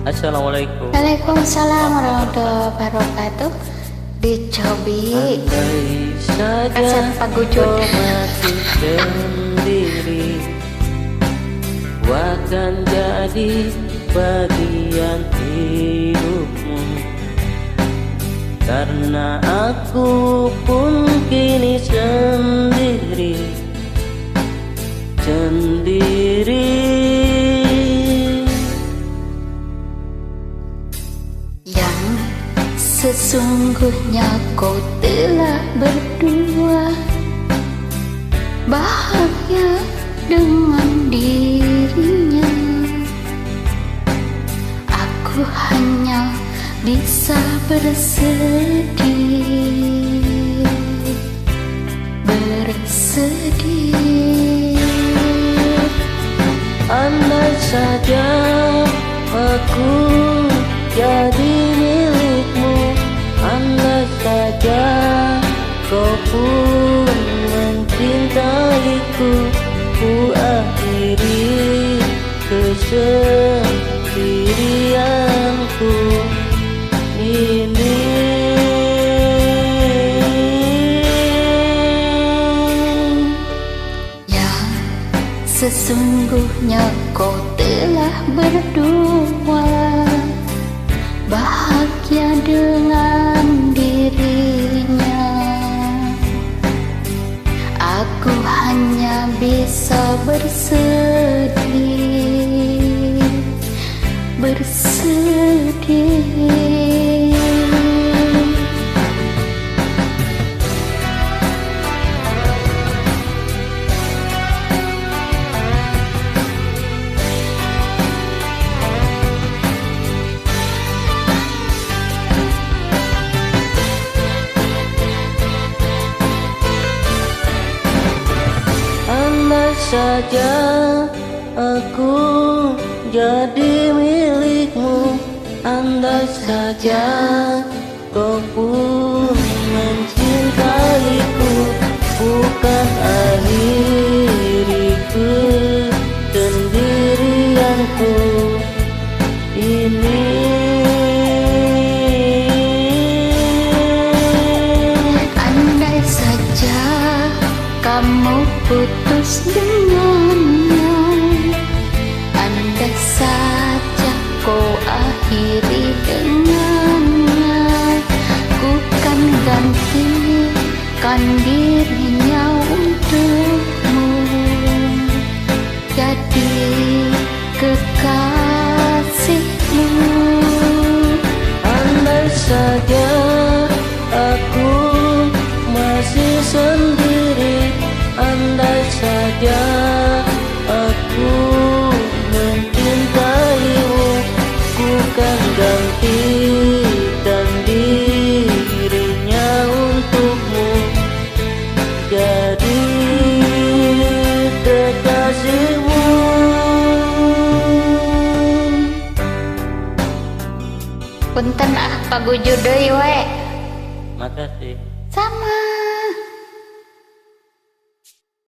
Assalamualaikum. Waalaikumsalam warahmatullahi wabarakatuh. Dicobi Andai saja kaset Pak Gujud. kau masih sendiri, akan jadi bagian hidupmu. Karena aku pun kini sendiri. Yang sesungguhnya kau telah berdua, bahagia dengan dirinya. Aku hanya bisa bersedih, bersedih. Andai saja aku jadi milikmu, andai saja kau pun mencintaiku, ku akhiri kesendirianku ini. Yang sesungguhnya kau telah berdua, bahagia dengan dirinya. Aku hanya bisa bersedih, bersedih. Andai saja aku jadi milikmu, andai saja kau pun mencintaiku, bukan akhiri kesendirianku ini. Andai saja kamu putus dengannya, andai saja kau akhiri dengannya, ku kan gantikan dirinya untukmu, jadi kekasihmu. Andai saja aku masih sendiri, andai saja aku mencintaimu, ku kan gantikan dirinya untukmu, jadi kekasihmu. Punten Pak Gujud deui we. Makasih. Sama.